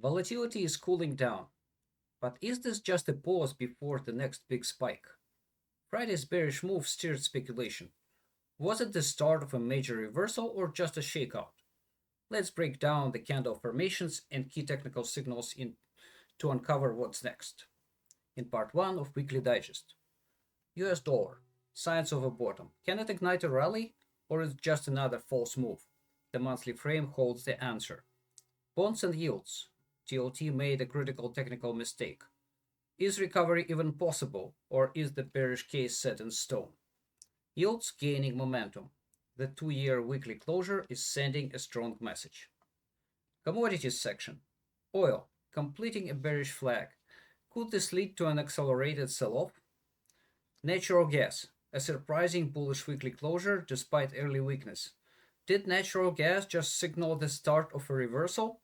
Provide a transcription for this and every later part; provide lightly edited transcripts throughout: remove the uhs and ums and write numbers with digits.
Volatility is cooling down, but is this just a pause before the next big spike? Friday's bearish move stirred speculation. Was it the start of a major reversal or just a shakeout? Let's break down the candle formations and key technical signals to uncover what's next. In part 1 of Weekly Digest. US dollar. Signs of a bottom. Can it ignite a rally or is it just another false move? The monthly frame holds the answer. Bonds and yields. TLT made a critical technical mistake. Is recovery even possible, or is the bearish case set in stone? Yields gaining momentum. The 2-year weekly closure is sending a strong message. Commodities section. Oil, completing a bearish flag. Could this lead to an accelerated sell-off? Natural gas, a surprising bullish weekly closure despite early weakness. Did natural gas just signal the start of a reversal?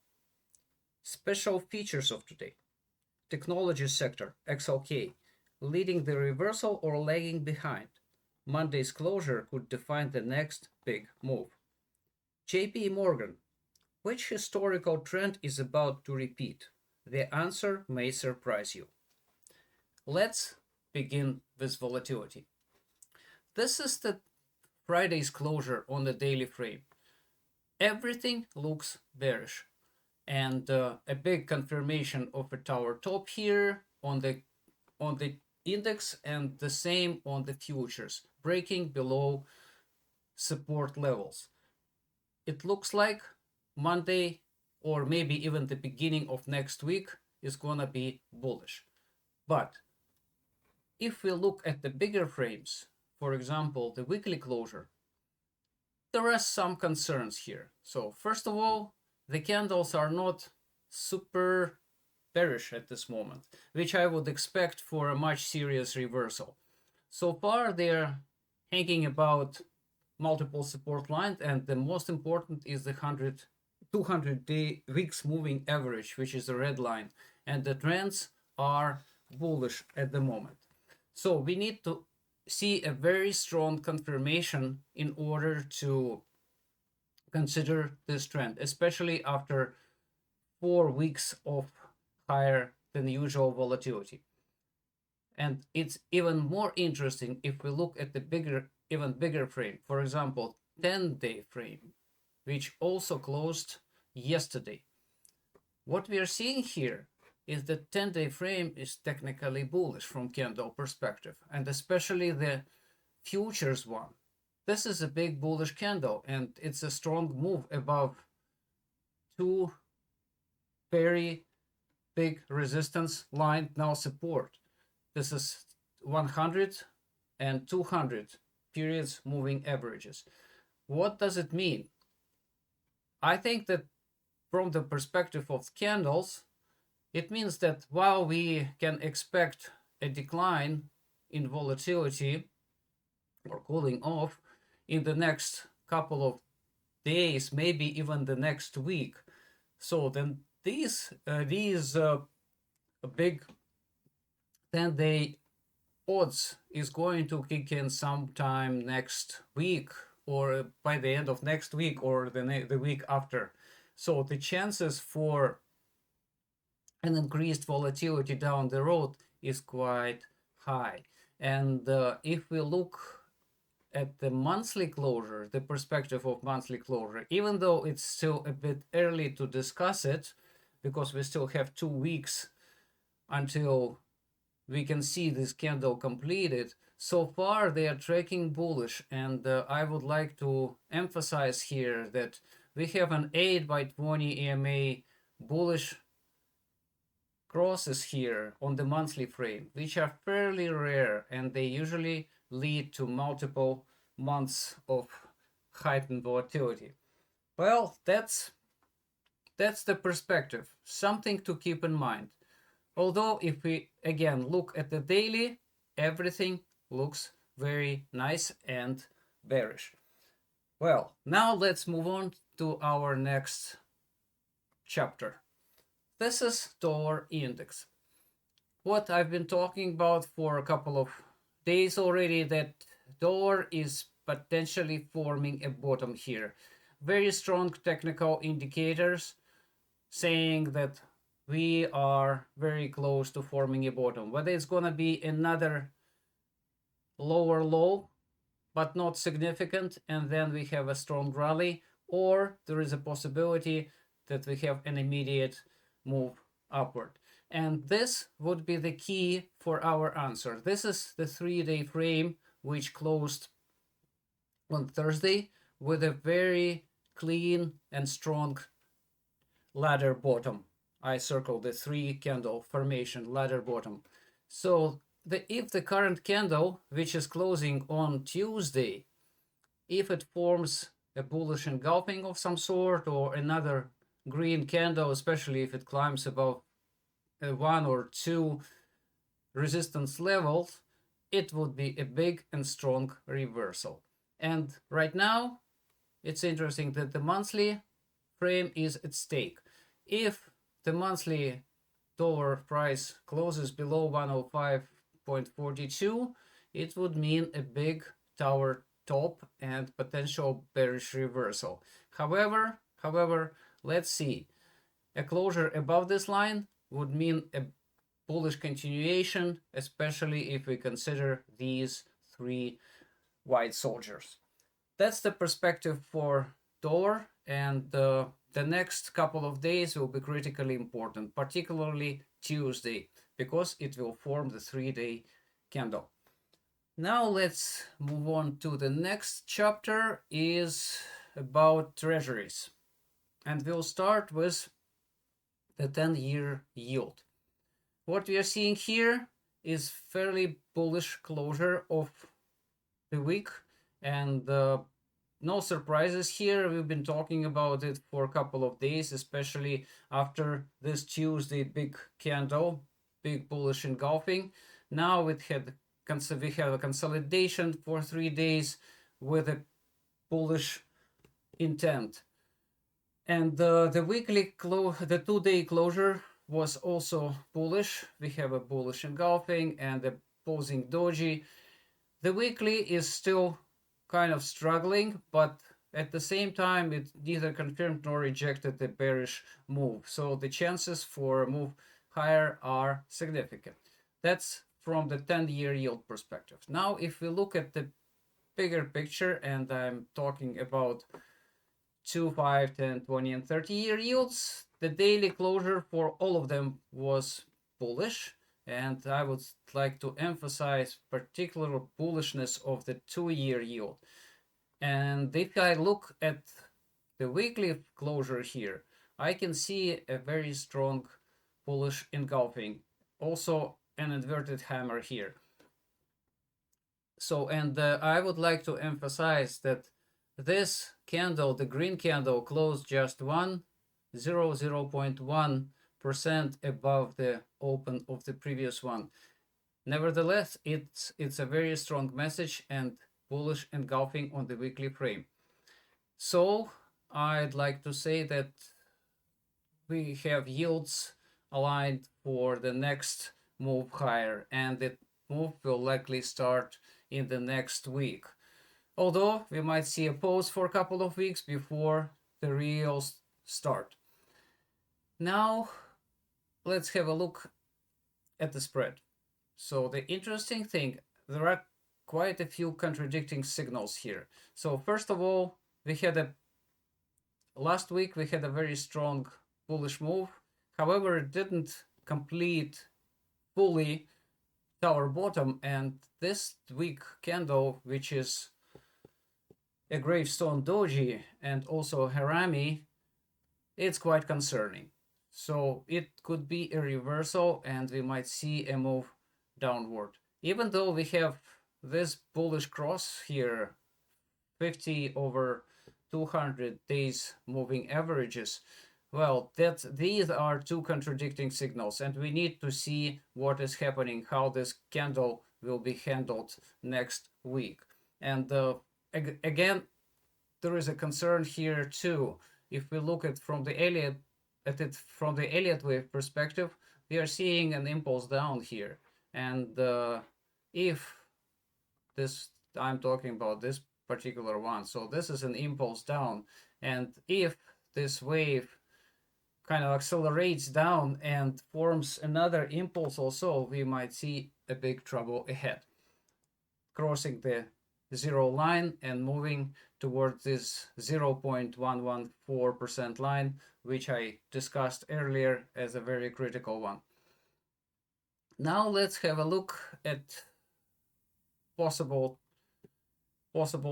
Special features of today. Technology sector, XLK, leading the reversal or lagging behind. Monday's closure could define the next big move. JP Morgan, which historical trend is about to repeat? The answer may surprise you. Let's begin with volatility. This is the Friday's closure on the daily frame. Everything looks bearish. And a big confirmation of a tower top here on the index, and the same on the futures, breaking below support levels. It looks like Monday or maybe even the beginning of next week is gonna be bullish. But if we look at the bigger frames, for example the weekly closure, there are some concerns here. So first of all, the candles are not super bearish at this moment, which I would expect for a much serious reversal. So far, they're hanging about multiple support lines, and the most important is the 200-day weeks moving average, which is the red line, and the trends are bullish at the moment. So we need to see a very strong confirmation in order to consider this trend, especially after 4 weeks of higher than usual volatility. And it's even more interesting if we look at the even bigger frame, for example 10-day frame, which also closed yesterday. What we are seeing here is the 10-day frame is technically bullish from candle perspective, and especially the futures one. This is a big bullish candle, and it's a strong move above two very big resistance line, now support. This is 100 and 200 periods moving averages. What does it mean? I think that from the perspective of candles, it means that while we can expect a decline in volatility or cooling off in the next couple of days, maybe even the next week, so then these big 10-day odds is going to kick in sometime next week, or by the end of next week, or the week after. So the chances for an increased volatility down the road is quite high. And if we look at the monthly closure, the perspective of monthly closure, even though it's still a bit early to discuss it, because we still have 2 weeks until we can see this candle completed, so far they are tracking bullish. And I would like to emphasize here that we have an 8x20 EMA bullish crosses here on the monthly frame, which are fairly rare, and they usually lead to multiple months of heightened volatility. Well, that's the perspective, something to keep in mind. Although if we again look at the daily, everything looks very nice and bearish. Well, now let's move on to our next chapter. This is dollar index. What I've been talking about for a couple of days already, that dollar is potentially forming a bottom here. Very strong technical indicators saying that we are very close to forming a bottom. Whether it's going to be another lower low, but not significant, and then we have a strong rally, or there is a possibility that we have an immediate move upward. And this would be the key for our answer. This is the 3-day frame which closed on Thursday with a very clean and strong ladder bottom. I circled the 3-candle formation ladder bottom. So if the current candle, which is closing on Tuesday, if it forms a bullish engulfing of some sort or another green candle, especially if it climbs above 1 or 2 resistance levels, it would be a big and strong reversal. And right now, it's interesting that the monthly frame is at stake. If the monthly dollar price closes below 105.42, it would mean a big tower top and potential bearish reversal. However, let's see. A closure above this line would mean a bullish continuation, especially if we consider these 3 white soldiers. That's the perspective for dollar, and the next couple of days will be critically important, particularly Tuesday, because it will form the 3-day candle. Now let's move on to the next chapter, is about treasuries, and we'll start with the 10-year yield. What we are seeing here is fairly bullish closure of the week, and no surprises here. We've been talking about it for a couple of days, especially after this Tuesday big candle, big bullish engulfing. Now we have a consolidation for 3 days with a bullish intent. And the weekly the 2-day closure was also bullish. We have a bullish engulfing and a posing doji. The weekly is still kind of struggling, but at the same time, it neither confirmed nor rejected the bearish move. So the chances for a move higher are significant. That's from the 10-year yield perspective. Now, if we look at the bigger picture, and I'm talking about 2, 5, 10, 20, and 30-year yields, the daily closure for all of them was bullish. And I would like to emphasize particular bullishness of the 2-year yield. And if I look at the weekly closure here, I can see a very strong bullish engulfing. Also an inverted hammer here. So, and I would like to emphasize that this candle, the green candle, closed just 0.1% above the open of the previous one. Nevertheless, it's a very strong message and bullish engulfing on the weekly frame. So I'd like to say that we have yields aligned for the next move higher, and the move will likely start in the next week. Although we might see a pause for a couple of weeks before the real start. Now let's have a look at the spread. So the interesting thing, there are quite a few contradicting signals here. So first of all, last week we had a very strong bullish move. However, it didn't complete fully tower bottom, and this week candle, which is a gravestone doji and also harami, it's quite concerning. So it could be a reversal and we might see a move downward. Even though we have this bullish cross here, 50 over 200 days moving averages, well, these are two contradicting signals, and we need to see what is happening, how this candle will be handled next week. And again, there is a concern here too. If we look at from the Elliott wave perspective, we are seeing an impulse down here. And if this, I'm talking about this particular one, so this is an impulse down, and if this wave kind of accelerates down and forms another impulse also, we might see a big trouble ahead. Crossing the zero line and moving towards this 0.114% line, which I discussed earlier as a very critical one. Now let's have a look at possible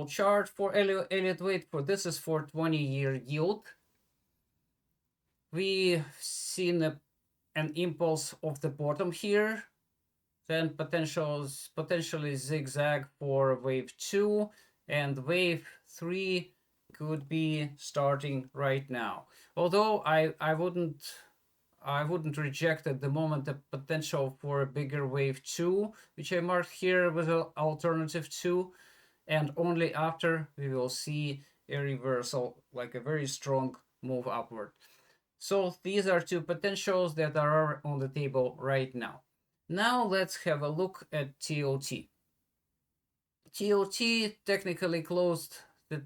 chart for Elliott wave. For this is for 20-year yield. We've seen an impulse of the bottom here, then potentially zigzag for wave 2, and wave 3 could be starting right now. Although I wouldn't reject at the moment the potential for a bigger wave 2, which I marked here with an alternative 2, and only after we will see a reversal, like a very strong move upward. So these are two potentials that are on the table right now. Now let's have a look at TLT. TLT technically closed the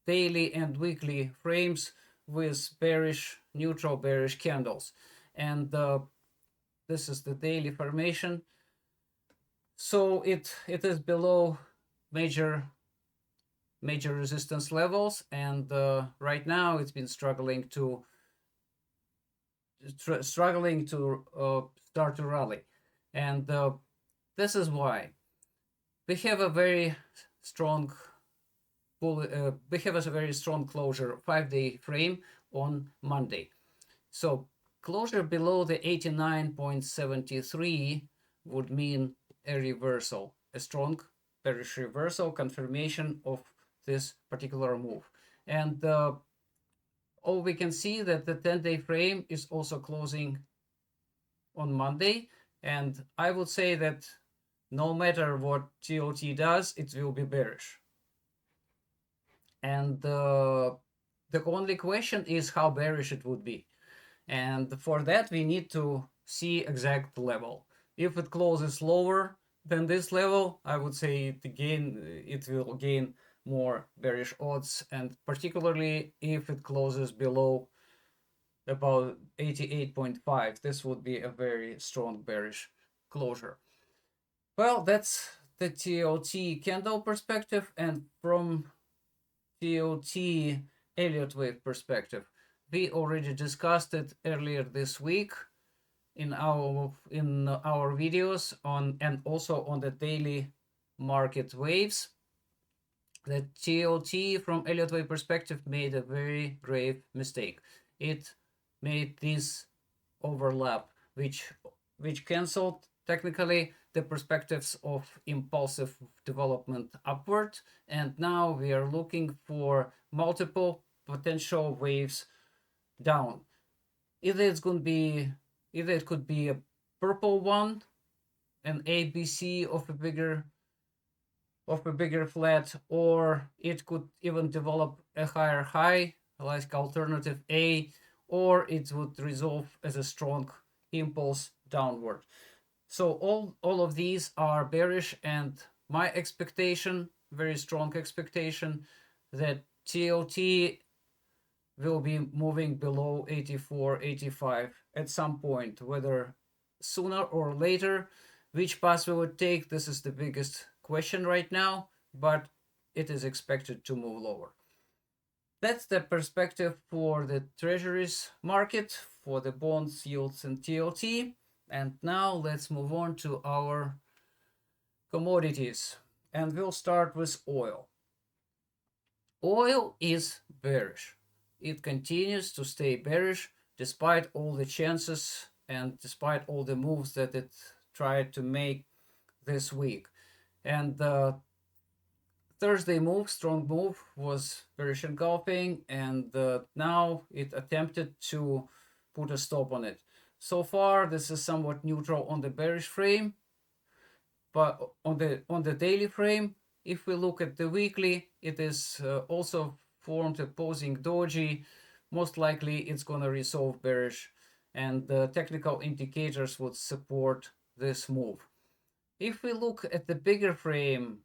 daily and weekly frames with bearish, neutral bearish candles. And this is the daily formation. So it is below major resistance levels, and right now it's been struggling to start to rally, and this is why we have a very strong closure 5-day frame on Monday. So closure below the 89.73 would mean a reversal, a strong bearish reversal, confirmation of this particular move. And we can see that the 10-day frame is also closing on Monday, and I would say that no matter what TLT does, it will be bearish. And the only question is how bearish it would be. And for that, we need to see exact level. If it closes lower than this level, I would say it will gain more bearish odds, and particularly if it closes below about 88.5, this would be a very strong bearish closure. Well, that's the TLT candle perspective, and from TLT Elliott wave perspective, we already discussed it earlier this week in our videos on, and also on the daily market waves. The TLT from Elliott wave perspective made a very grave mistake. It made this overlap, which canceled technically the perspectives of impulsive development upward, and now we are looking for multiple potential waves down. Either it could be a purple one, an ABC of a bigger flat, or it could even develop a higher high, like alternative A, or it would resolve as a strong impulse downward. So all of these are bearish, and my expectation, very strong expectation, that TLT will be moving below 84, 85 at some point, whether sooner or later. Which path will it take? This is the biggest question right now, but it is expected to move lower. That's the perspective for the treasuries market, for the bonds, yields, and TLT. And now let's move on to our commodities. And we'll start with oil. Oil is bearish. It continues to stay bearish despite all the chances and despite all the moves that it tried to make this week. And the Thursday move, strong move, was bearish engulfing, and now it attempted to put a stop on it. So far, this is somewhat neutral on the bearish frame, but on the daily frame, if we look at the weekly, it is also formed opposing doji. Most likely, it's going to resolve bearish, and the technical indicators would support this move. If we look at the bigger frames,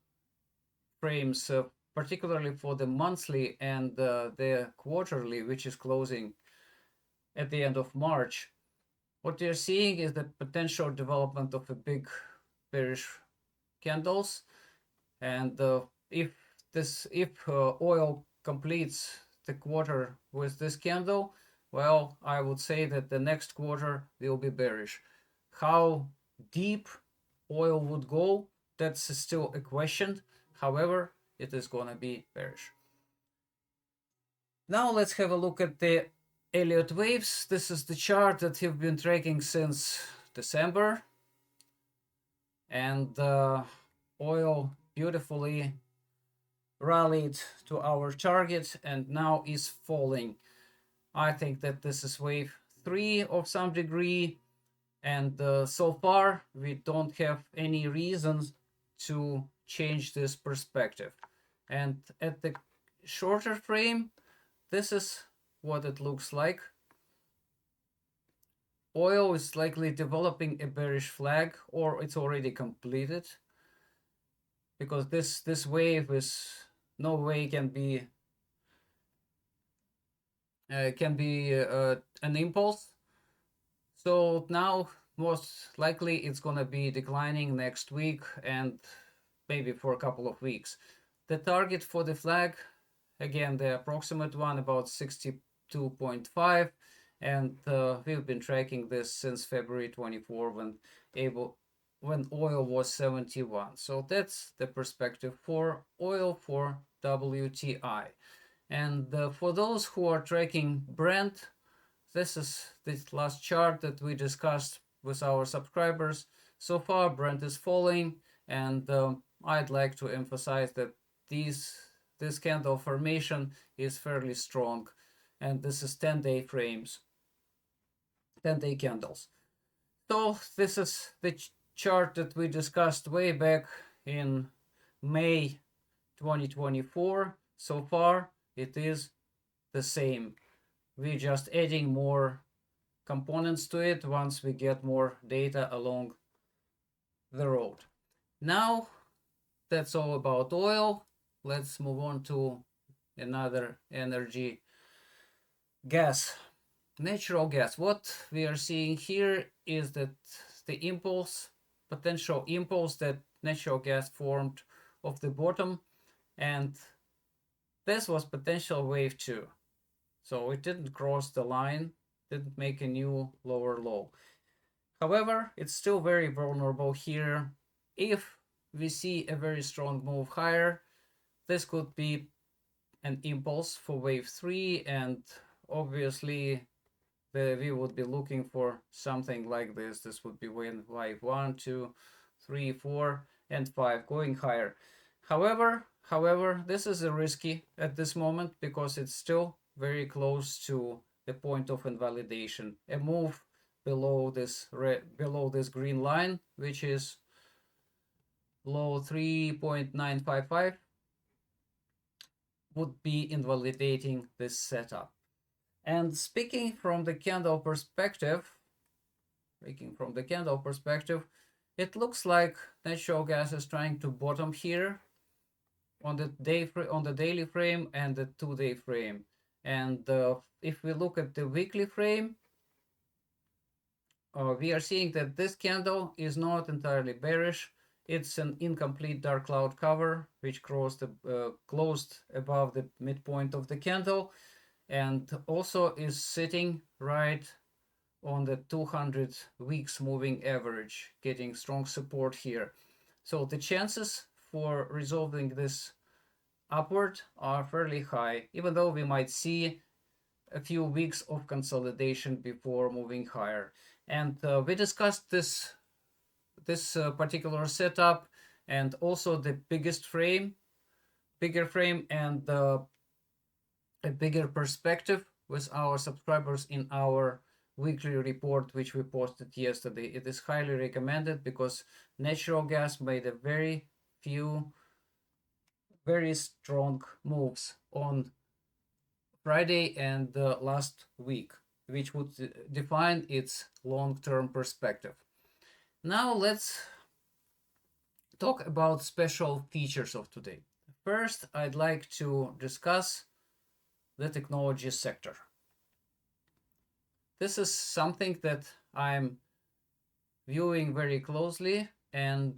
particularly for the monthly and the quarterly, which is closing at the end of March, what you're seeing is the potential development of a big bearish candles. And if oil completes the quarter with this candle, well, I would say that the next quarter will be bearish. How deep oil would go, that's still a question. However, it is going to be bearish. Now let's have a look at the Elliott waves. This is the chart that you've been tracking since December. And oil beautifully rallied to our target and now is falling. I think that this is wave 3 of some degree, and so far we don't have any reasons to change this perspective. And at the shorter frame, this is what it looks like. Oil is likely developing a bearish flag, or it's already completed, because this wave is no way can be an impulse. So now most likely it's gonna be declining next week and maybe for a couple of weeks. The target for the flag, again, the approximate one, about 62.5, and we've been tracking this since February 24 when oil was 71. So that's the perspective for oil for WTI. And for those who are tracking Brent, this is the last chart that we discussed with our subscribers. So far, Brent is falling, and I'd like to emphasize that this candle formation is fairly strong, and this is 10-day frames, 10-day candles. So this is the chart that we discussed way back in May 2024. So far, it is the same. We're just adding more components to it once we get more data along the road. Now, that's all about oil. Let's move on to another energy, gas, natural gas. What we are seeing here is that the impulse, potential impulse that natural gas formed off the bottom, and this was potential wave 2. So it didn't cross the line, didn't make a new lower low. However, it's still very vulnerable here. If we see a very strong move higher, this could be an impulse for wave 3, and obviously we would be looking for something like this. This would be wave 1, 2, 3, 4, and 5 going higher. However, this is risky at this moment because it's still very close to the point of invalidation. A move below this green line, which is low 3.955, would be invalidating this setup. And speaking from the candle perspective, it looks like natural gas is trying to bottom here on the daily frame and the 2-day frame. And if we look at the weekly frame, we are seeing that this candle is not entirely bearish. It's an incomplete dark cloud cover, which closed above the midpoint of the candle, and also is sitting right on the 200 weeks moving average, getting strong support here. So the chances for resolving this upward are fairly high, even though we might see a few weeks of consolidation before moving higher. And we discussed this particular setup and also the bigger frame and a bigger perspective with our subscribers in our weekly report, which we posted yesterday. It is highly recommended because natural gas made a very strong moves on Friday and last week, which would define its long-term perspective. Now let's talk about special features of today. First, I'd like to discuss the technology sector. this is something that I'm viewing very closely, and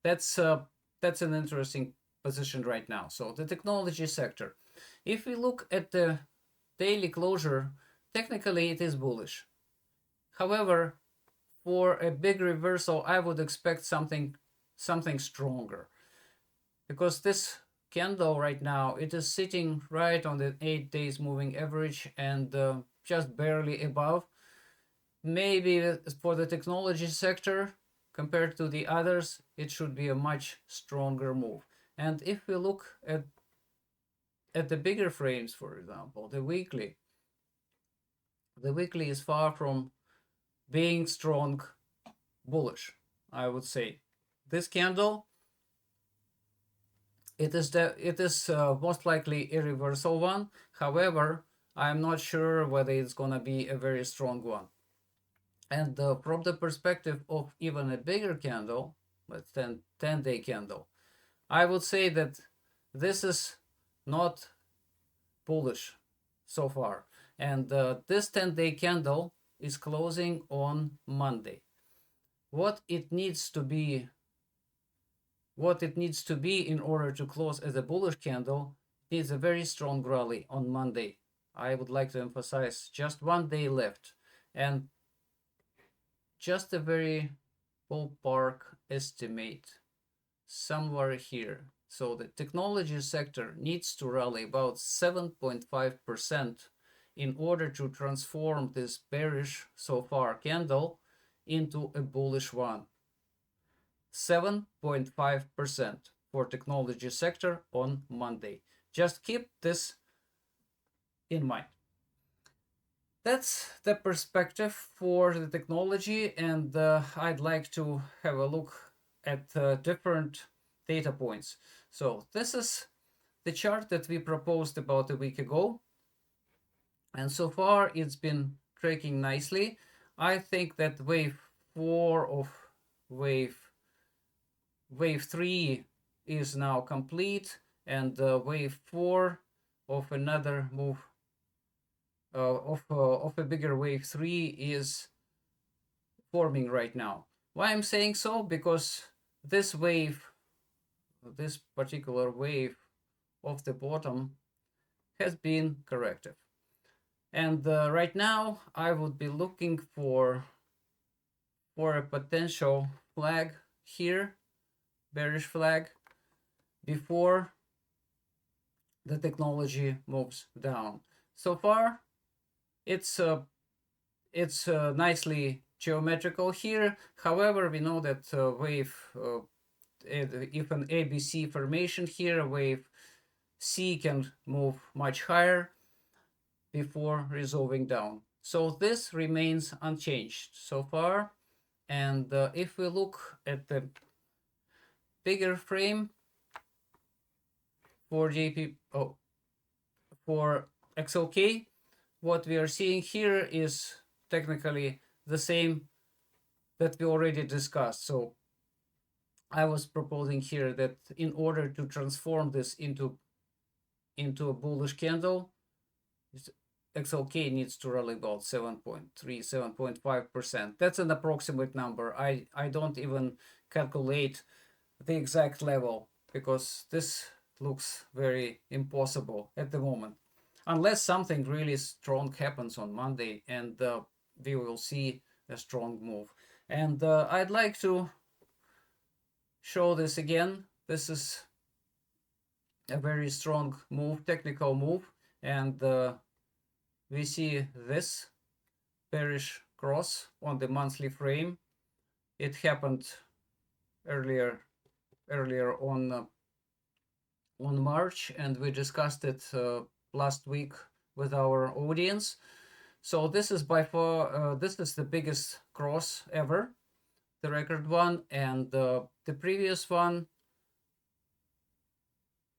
that's an interesting position right now. So the technology sector, if we look at the daily closure, technically it is bullish. However, for a big reversal, I would expect something stronger, because this candle right now, it is sitting right on the 8 days moving average and just barely above. Maybe for the technology sector, compared to the others, it should be a much stronger move. And if we look at the bigger frames, for example, the weekly is far from being strong bullish, I would say. This candle, it is most likely a reversal one. However, I'm not sure whether it's gonna be a very strong one. And from the perspective of even a bigger candle, let's 10-day candle, I would say that this is not bullish so far. And this 10-day candle is closing on Monday. What it needs to be in order to close as a bullish candle needs a very strong rally on Monday. I would like to emphasize just 1 day left, and just a very ballpark estimate somewhere here. So the technology sector needs to rally about 7.5% in order to transform this bearish so far candle into a bullish one. 7.5% for technology sector on Monday. Just keep this in mind. That's the perspective for the technology, and I'd like to have a look at different data points. So this is the chart that we proposed about a week ago, and so far it's been tracking nicely. I think that wave 4 of wave 3 is now complete, and wave 4 of another move of a bigger wave 3 is forming right now. Why I'm saying so? Because this particular wave of the bottom has been corrective, and right now I would be looking for a potential flag here, bearish flag, before the technology moves down. So far it's nicely geometrical here. However, we know that wave if an ABC formation here, wave C can move much higher before resolving down. So this remains unchanged so far. And if we look at the bigger frame for for XLK, what we are seeing here is technically the same that we already discussed. So I was proposing here that in order to transform this into a bullish candle, XLK needs to rally about 7.3, 7.5%. That's an approximate number. I don't even calculate the exact level, because this looks very impossible at the moment, unless something really strong happens on Monday, and we will see a strong move. And I'd like to show this again. This is a very strong move, technical move, and we see this bearish cross on the monthly frame. It happened earlier on March, and we discussed it last week with our audience. So this is by far this is the biggest cross ever, the record one, and the previous one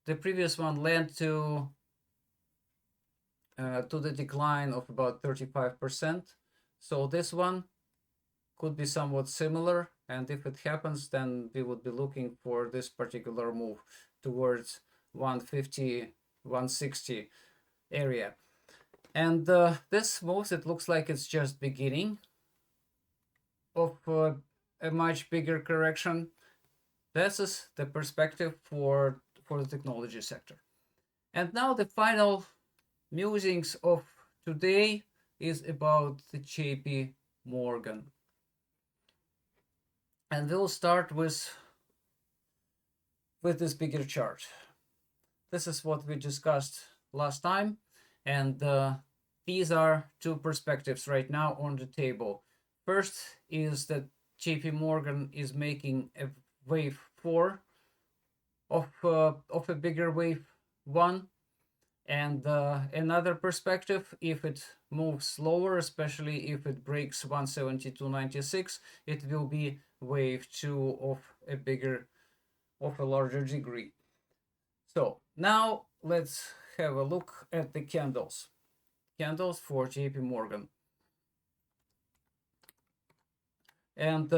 led to the decline of about 35%. So this one could be somewhat similar, and if it happens, then we would be looking for this particular move towards 150, 160 area. And this move, it looks like it's just beginning of a much bigger correction. This is the perspective for the technology sector. And now the final musings of today is about the JP Morgan. And we'll start with this bigger chart. This is what we discussed last time, and these are two perspectives right now on the table. First is that JP Morgan is making a wave 4 of a bigger wave 1, and another perspective, if it moves lower, especially if it breaks 172.96, it will be wave 2 of a larger degree. So now let's have a look at the candles for JP Morgan. And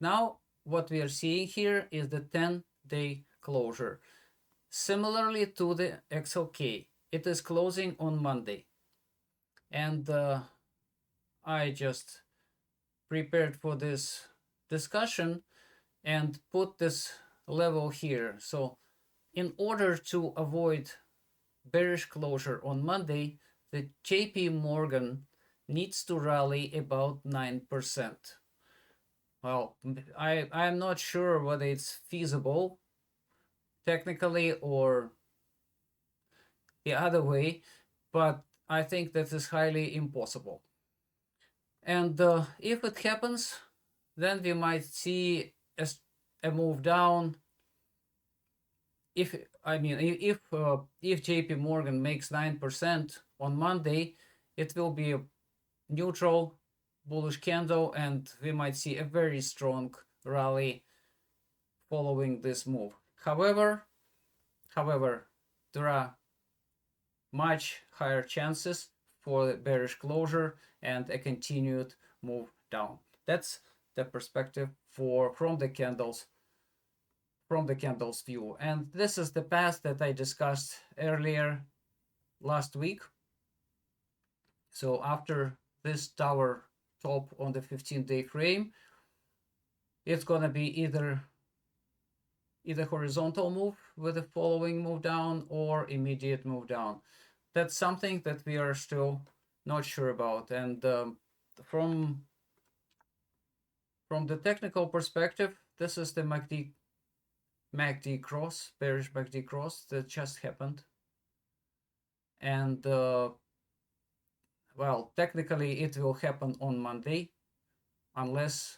now what we are seeing here is the 10-day closure. Similarly to the XLK, it is closing on Monday. And I just prepared for this discussion and put this level here. So in order to avoid bearish closure on Monday, the JP Morgan needs to rally about 9%. Well, I'm not sure whether it's feasible technically or the other way, but I think that is highly impossible. And if it happens, then we might see a move down. If JP Morgan makes 9% on Monday, it will be a neutral bullish candle, and we might see a very strong rally following this move. However, there are much higher chances for the bearish closure and a continued move down. That's the perspective from the candles view. And this is the path that I discussed earlier last week. So after this tower top on the 15-day frame, it's going to be either horizontal move with a following move down or immediate move down. That's something that we are still not sure about. And from the technical perspective, this is the MACD cross, bearish MACD cross that just happened. And well, technically it will happen on Monday unless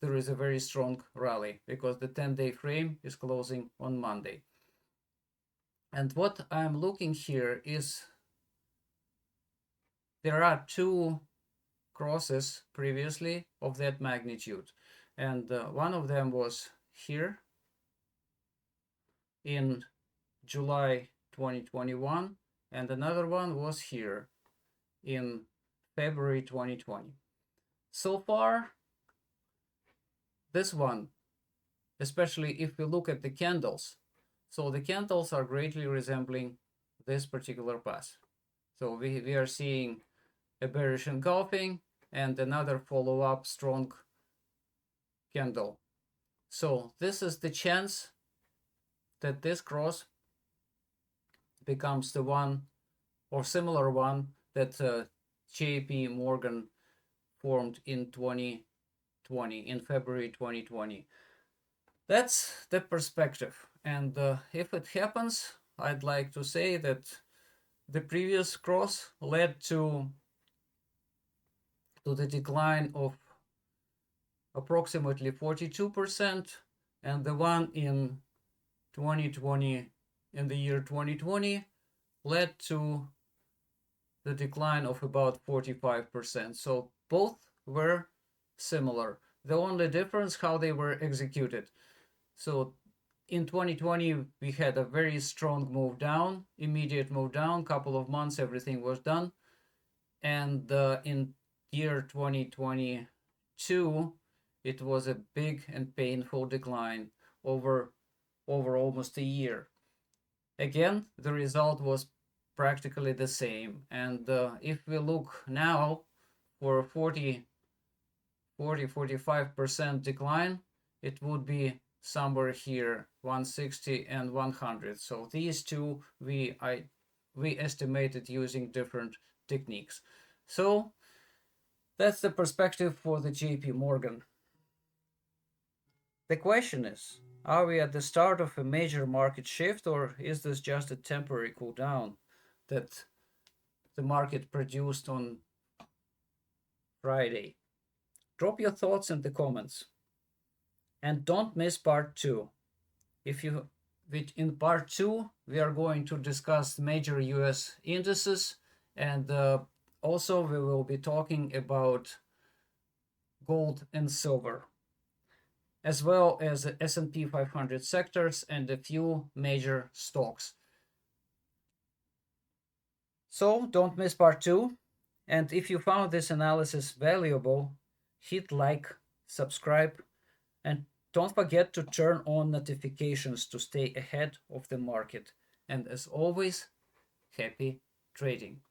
there is a very strong rally, because the 10-day frame is closing on Monday. And what I'm looking here is there are two crosses previously of that magnitude, and one of them was here in July 2021, and another one was here in February 2020. So far, this one, especially if we look at the candles, so the candles are greatly resembling this particular path. So we are seeing a bearish engulfing and another follow-up strong candle. So this is the chance that this cross becomes the one or similar one that JP Morgan formed in 2020, in February 2020. That's the perspective. And if it happens, I'd like to say that the previous cross led to the decline of approximately 42%, and the one in 2020, in the year 2020, led to the decline of about 45%. So both were similar. The only difference how they were executed. So in 2020, we had a very strong move down, immediate move down, couple of months, everything was done. And in year 2022, it was a big and painful decline over almost a year. Again, the result was practically the same. And if we look now for 45% decline, it would be somewhere here 160 and 100. So these two we estimated using different techniques. So that's the perspective for the JP Morgan. The question is, are we at the start of a major market shift, or is this just a temporary cool down that the market produced on Friday? Drop your thoughts in the comments. And don't miss part 2. In part 2, we are going to discuss major US indices, and also we will be talking about gold and silver, as well as the S&P 500 sectors and a few major stocks. So don't miss part 2. And if you found this analysis valuable, hit like, subscribe, and don't forget to turn on notifications to stay ahead of the market. And as always, happy trading.